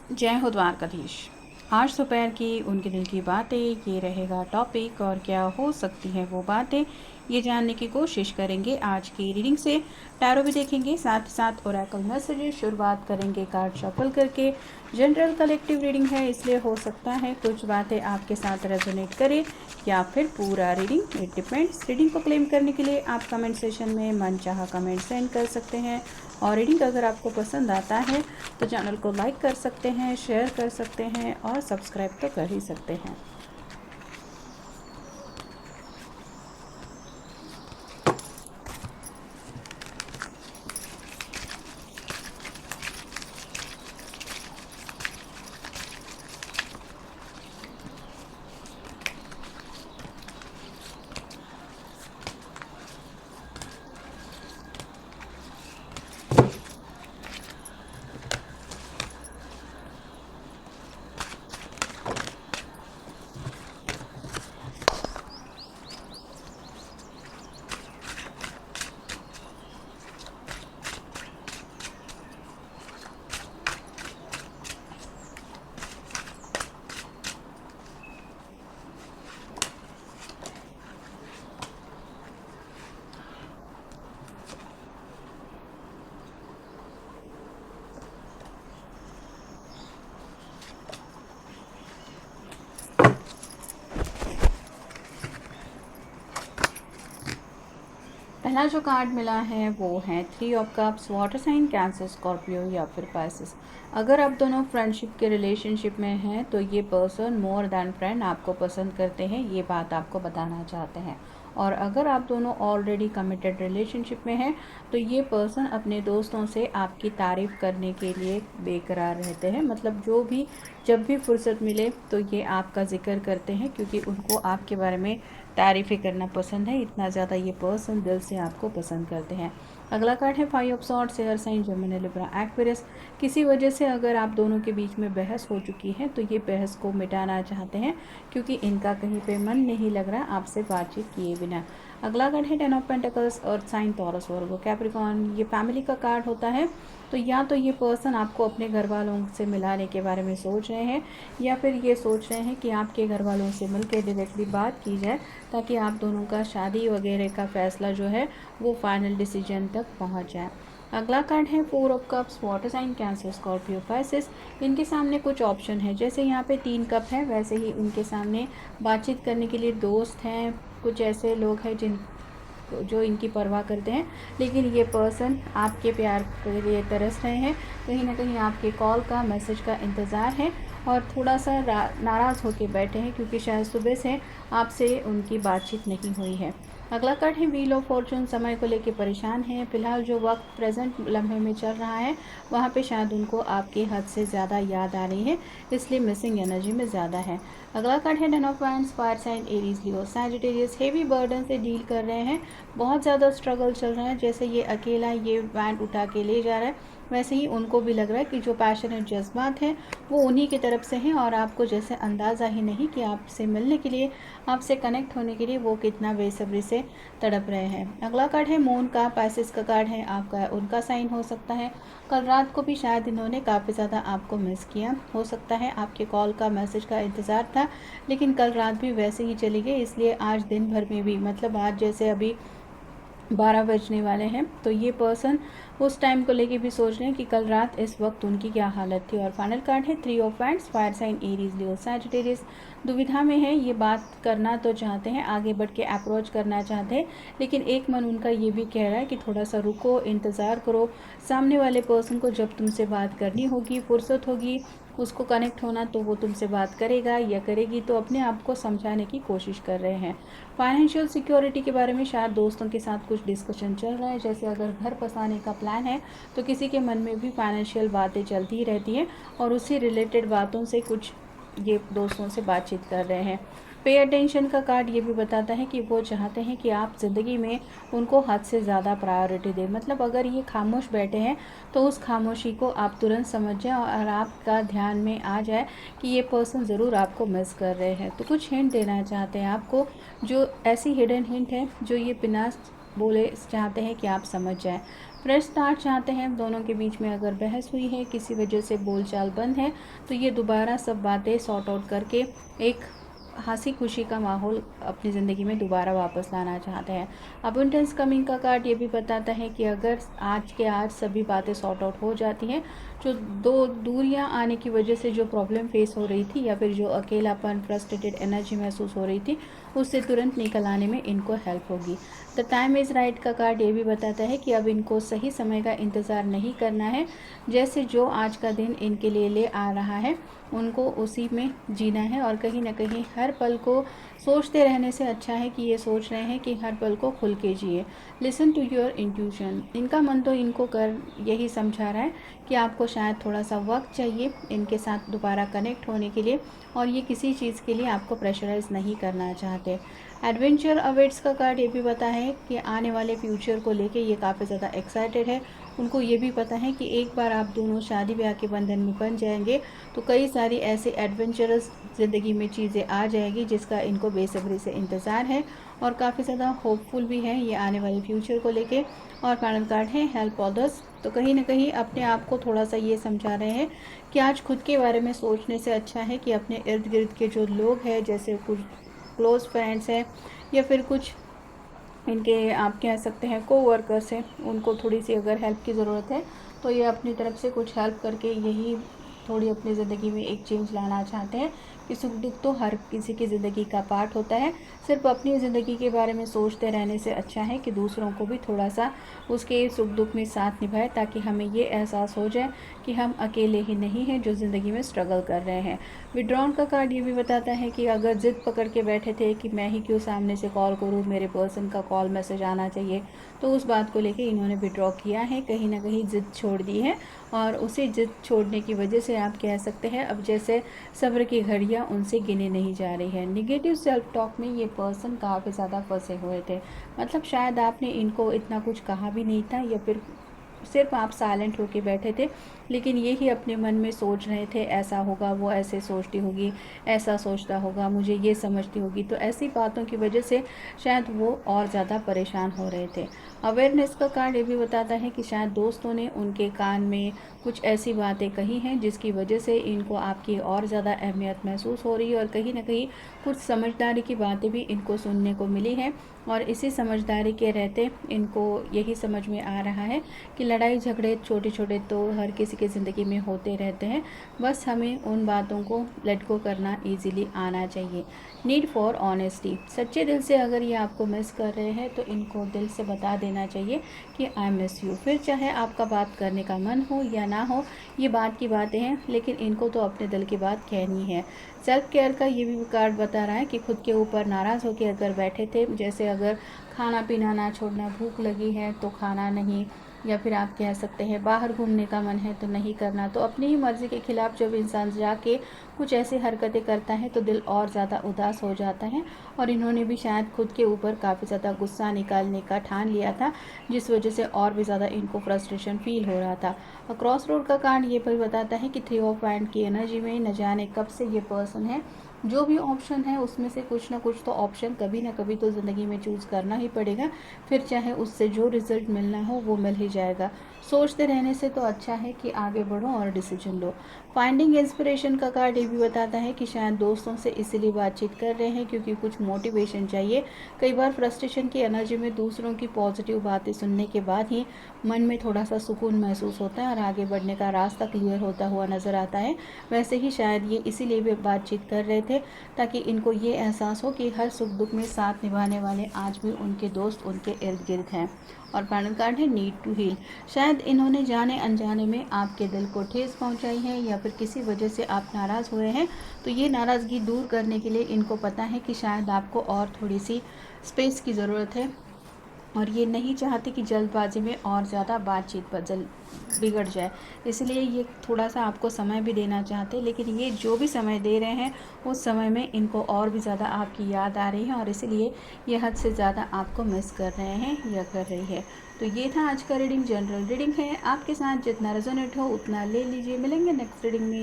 जय हो द्वारकाधीश। आज दोपहर की उनके दिल की बातें ये रहेगा टॉपिक, और क्या हो सकती हैं वो बातें ये जानने की कोशिश करेंगे आज की रीडिंग से। टैरो भी देखेंगे, साथ ही साथ ओरेकल मैसेजेस शुरुआत करेंगे कार्ड शफल करके। जनरल कलेक्टिव रीडिंग है, इसलिए हो सकता है कुछ बातें आपके साथ रेजोनेट करे या फिर पूरा रीडिंग, इट डिपेंड्स। रीडिंग को क्लेम करने के लिए आप कमेंट सेशन में मनचाहा कमेंट सेंड कर सकते हैं, और रीडिंग अगर आपको पसंद आता है तो चैनल को लाइक कर सकते हैं, शेयर कर सकते हैं और सब्सक्राइब तो कर ही सकते हैं। पहला जो कार्ड मिला है वो है 3 of cups, water sign Cancer, Scorpio या फिर पाइसेस। अगर आप दोनों फ्रेंडशिप के रिलेशनशिप में हैं तो ये पर्सन मोर देन फ्रेंड आपको पसंद करते हैं, ये बात आपको बताना चाहते हैं। और अगर आप दोनों ऑलरेडी कमिटेड रिलेशनशिप में हैं तो ये पर्सन अपने दोस्तों से आपकी तारीफ़ करने के लिए बेकरार रहते हैं। मतलब जब भी फुर्सत मिले तो ये आपका जिक्र करते हैं, क्योंकि उनको आपके बारे में तारीफ़ें करना पसंद है। इतना ज़्यादा ये पर्सन दिल से आपको पसंद करते हैं। अगला कार्ड है 5 of swords, air sign Gemini Libra Aquarius. किसी वजह से अगर आप दोनों के बीच में बहस हो चुकी है तो ये बहस को मिटाना चाहते हैं, क्योंकि इनका कहीं पे मन नहीं लग रहा आपसे बातचीत किए बिना। अगला कार्ड है 10 of pentacles, earth sign Taurus Virgo Capricorn. ये फैमिली का कार्ड होता है, तो या तो ये पर्सन आपको अपने घर वालों से मिलाने के बारे में सोच रहे हैं, या फिर ये सोच रहे हैं कि आपके घर वालों से मिल के डायरेक्टली बात की जाए, ताकि आप दोनों का शादी वगैरह का फैसला जो है वो फाइनल डिसीजन तक पहुंच जाए। अगला कार्ड है 4 of cups, water sign Cancer, Scorpio, Pisces. इनके सामने कुछ ऑप्शन है, जैसे यहाँ पे 3 कप है वैसे ही उनके सामने बातचीत करने के लिए दोस्त हैं, कुछ ऐसे लोग हैं जो इनकी परवाह करते हैं। लेकिन ये पर्सन आपके प्यार के लिए तरस रहे हैं, कहीं ना कहीं आपके कॉल का, मैसेज का इंतज़ार है, और थोड़ा सा नाराज़ होकर बैठे हैं, क्योंकि शायद सुबह से आपसे उनकी बातचीत नहीं हुई है। अगला कार्ड है व्हील ऑफ फॉर्चून, समय को लेके परेशान है। फिलहाल जो वक्त प्रेजेंट लम्हे में चल रहा है वहाँ पे शायद उनको आपकी हद से ज़्यादा याद आ रही है, इसलिए मिसिंग एनर्जी में ज़्यादा है। अगला कार्ड है 10 of wands, fire sign Aries Leo Sagittarius. Heavy burden से डील कर रहे हैं, बहुत ज़्यादा स्ट्रगल चल रहा है। जैसे ये अकेला ये वैंड उठा के ले जा रहा है, वैसे ही उनको भी लग रहा है कि जो पैशनेट जज्बात हैं वो उन्हीं की तरफ से हैं, और आपको जैसे अंदाज़ा ही नहीं कि आपसे मिलने के लिए, आपसे कनेक्ट होने के लिए वो कितना बेसब्री से तड़प रहे हैं। अगला कार्ड है मून का, पैसेस का कार्ड है, आपका उनका साइन हो सकता है। कल रात को भी शायद इन्होंने काफ़ी ज़्यादा आपको मिस किया, हो सकता है आपके कॉल का, मैसेज का इंतज़ार था, लेकिन कल रात भी वैसे ही चली गई, इसलिए आज दिन भर में भी, मतलब आज जैसे अभी 12 बजने वाले हैं, तो ये पर्सन उस टाइम को लेके भी सोच रहे हैं कि कल रात इस वक्त उनकी क्या हालत थी। और फाइनल कार्ड है 3 of wands, fire sign Aries Leo Sagittarius. दुविधा में है, ये बात करना तो चाहते हैं, आगे बढ़ के अप्रोच करना चाहते हैं, लेकिन एक मन उनका ये भी कह रहा है कि थोड़ा सा रुको, इंतज़ार करो। सामने वाले पर्सन को जब तुमसे बात करनी होगी, फुर्सत होगी, उसको कनेक्ट होना, तो वो तुमसे बात करेगा या करेगी, तो अपने आप को समझाने की कोशिश कर रहे हैं। फाइनेंशियल सिक्योरिटी के बारे में शायद दोस्तों के साथ कुछ डिस्कशन चल रहा है, जैसे अगर घर बसाने का प्लान है तो किसी के मन में भी फाइनेंशियल बातें चलती ही रहती हैं, और उसी रिलेटेड बातों से कुछ ये दोस्तों से बातचीत कर रहे हैं। पे अटेंशन का कार्ड ये भी बताता है कि वो चाहते हैं कि आप ज़िंदगी में उनको हद से ज़्यादा प्रायोरिटी दें। मतलब अगर ये खामोश बैठे हैं तो उस खामोशी को आप तुरंत समझ जाएं, और आपका ध्यान में आ जाए कि ये पर्सन ज़रूर आपको मिस कर रहे हैं। तो कुछ हिंट देना चाहते हैं आपको, जो ऐसी हिडन हिंट है जो ये बिना बोले चाहते हैं कि आप समझ जाएं। फ्रेश स्टार्ट चाहते हैं। दोनों के बीच में अगर बहस हुई है, किसी वजह से बोलचाल बंद है, तो ये दोबारा सब बातें सॉर्ट आउट करके एक हंसी खुशी का माहौल अपनी ज़िंदगी में दोबारा वापस लाना चाहते हैं। अबंडेंस कमिंग का कार्ड ये भी बताता है कि अगर आज के आज सभी बातें सॉर्ट आउट हो जाती हैं, जो दो दूरियां आने की वजह से जो प्रॉब्लम फेस हो रही थी या फिर जो अकेलापन, फ्रस्ट्रेटेड एनर्जी महसूस हो रही थी, उससे तुरंत निकल आने में इनको हेल्प होगी। द टाइम इज़ राइट का कार्ड ये भी बताता है कि अब इनको सही समय का इंतज़ार नहीं करना है। जैसे जो आज का दिन इनके लिए ले आ रहा है, उनको उसी में जीना है और कहीं ना कहीं हर पल को सोचते रहने से अच्छा है कि ये सोच रहे हैं कि हर पल को खुल के जिए। Listen to your intuition. इनका मन तो इनको कर यही समझा रहा है कि आपको शायद थोड़ा सा वक्त चाहिए इनके साथ दोबारा कनेक्ट होने के लिए, और ये किसी चीज़ के लिए आपको प्रेशराइज नहीं करना चाहते। एडवेंचर अवेट्स का कार्ड ये भी पता है कि आने वाले फ्यूचर को लेके ये काफ़ी ज़्यादा एक्साइटेड है। उनको ये भी पता है कि एक बार आप दोनों शादी ब्याह के बंधन में बन जाएंगे तो कई सारी ऐसी एडवेंचरस ज़िंदगी में चीज़ें आ जाएगी जिसका इनको बेसब्री से इंतज़ार है, और काफ़ी ज़्यादा होपफुल भी है ये आने वाले फ्यूचर को लेके। और फाइनल कार्ड है हेल्प अदर्स। तो कहीं ना कहीं अपने आप को थोड़ा सा ये समझा रहे हैं कि आज खुद के बारे में सोचने से अच्छा है कि अपने इर्द गिर्द के जो लोग हैं, जैसे कुछ क्लोज़ फ्रेंड्स हैं या फिर कुछ इनके आप कह सकते हैं कोवर्कर्स हैं, उनको थोड़ी सी अगर हेल्प की ज़रूरत है तो ये अपनी तरफ से कुछ हेल्प करके यही थोड़ी अपनी ज़िंदगी में एक चेंज लाना चाहते हैं कि सुख दुख तो हर किसी की ज़िंदगी का पार्ट होता है। सिर्फ अपनी ज़िंदगी के बारे में सोचते रहने से अच्छा है कि दूसरों को भी थोड़ा सा उसके सुख दुख में साथ निभाए, ताकि हमें ये एहसास हो जाए कि हम अकेले ही नहीं हैं जो ज़िंदगी में स्ट्रगल कर रहे हैं। विड्रॉन का कार्ड ये भी बताता है कि अगर ज़िद पकड़ के बैठे थे कि मैं ही क्यों सामने से कॉल करूँ, मेरे पर्सन का कॉल मैसेज आना चाहिए, तो उस बात को लेके इन्होंने विड्रॉ किया है, कहीं ना कहीं ज़िद छोड़ दी है। और उसी ज़िद छोड़ने की वजह से आप कह सकते हैं अब जैसे सब्र की घड़ियाँ उनसे गिने नहीं जा रही है। निगेटिव सेल्फ टॉक में ये पर्सन काफ़ी ज़्यादा फंसे हुए थे। मतलब शायद आपने इनको इतना कुछ कहा भी नहीं था, या फिर सिर्फ आप साइलेंट होके बैठे थे, लेकिन ये ही अपने मन में सोच रहे थे ऐसा होगा, वो ऐसे सोचती होगी, ऐसा सोचता होगा, मुझे ये समझती होगी। तो ऐसी बातों की वजह से शायद वो और ज़्यादा परेशान हो रहे थे। अवेयरनेस का कार्ड ये भी बताता है कि शायद दोस्तों ने उनके कान में कुछ ऐसी बातें कही हैं जिसकी वजह से इनको आपकी और ज़्यादा अहमियत महसूस हो रही है, और कहीं ना कहीं कुछ समझदारी की बातें भी इनको सुनने को मिली है। और इसी समझदारी के रहते इनको यही समझ में आ रहा है कि लड़ाई झगड़े छोटे छोटे तो हर किसी की ज़िंदगी में होते रहते हैं, बस हमें उन बातों को लेट गो करना इजीली आना चाहिए। Need for honesty. सच्चे दिल से अगर ये आपको मिस कर रहे हैं तो इनको दिल से बता देना चाहिए कि आई मिस यू। फिर चाहे आपका बात करने का मन हो या ना हो, ये बात की बातें हैं, लेकिन इनको तो अपने दिल की बात कहनी है। सेल्फ केयर का ये भी कार्ड बता रहा है कि खुद के ऊपर नाराज़ होकर अगर बैठे थे, जैसे अगर खाना पीना ना छोड़ना, भूख लगी है तो खाना नहीं, या फिर आप कह सकते हैं बाहर घूमने का मन है तो नहीं करना, तो अपनी ही मर्ज़ी के खिलाफ़ जब इंसान जाके कुछ ऐसी हरकतें करता है तो दिल और ज़्यादा उदास हो जाता है। और इन्होंने भी शायद खुद के ऊपर काफ़ी ज़्यादा गुस्सा निकालने का ठान लिया था, जिस वजह से और भी ज़्यादा इनको फ्रस्ट्रेशन फील हो रहा था। और क्रॉस रोड का कार्ड ये भी बताता है कि 3 ऑफ वांड की एनर्जी में न जाने कब से ये पर्सन है, जो भी ऑप्शन है उसमें से कुछ ना कुछ तो ऑप्शन कभी ना कभी तो ज़िंदगी में चूज़ करना ही पड़ेगा, फिर चाहे उससे जो रिज़ल्ट मिलना हो वो मिल ही जाएगा। सोचते रहने से तो अच्छा है कि आगे बढ़ो और डिसीजन लो। फाइंडिंग इंस्पिरेशन का कार्ड ये भी बताता है कि शायद दोस्तों से इसीलिए बातचीत कर रहे हैं क्योंकि कुछ मोटिवेशन चाहिए। कई बार फ्रस्ट्रेशन की एनर्जी में दूसरों की पॉजिटिव बातें सुनने के बाद ही मन में थोड़ा सा सुकून महसूस होता है और आगे बढ़ने का रास्ता क्लियर होता हुआ नज़र आता है। वैसे ही शायद ये इसीलिए भी बातचीत कर रहे थे ताकि इनको ये एहसास हो कि हर सुख दुख में साथ निभाने वाले आज भी उनके दोस्त उनके इर्द गिर्द हैं। और फाइनल कार्ड है नीड टू हील। शायद इन्होंने जाने अनजाने में आपके दिल को ठेस पहुंचाई है, या फिर किसी वजह से आप नाराज़ हुए हैं, तो ये नाराज़गी दूर करने के लिए इनको पता है कि शायद आपको और थोड़ी सी स्पेस की ज़रूरत है, और ये नहीं चाहते कि जल्दबाजी में और ज़्यादा बातचीत बदल बिगड़ जाए, इसलिए ये थोड़ा सा आपको समय भी देना चाहते, लेकिन ये जो भी समय दे रहे हैं उस समय में इनको और भी ज़्यादा आपकी याद आ रही है, और इसलिए ये हद से ज़्यादा आपको मिस कर रहे हैं या कर रही है। तो ये था आज का रीडिंग, जनरल रीडिंग है, आपके साथ जितना रेजोनेट हो उतना ले लीजिए। मिलेंगे नेक्स्ट रीडिंग में।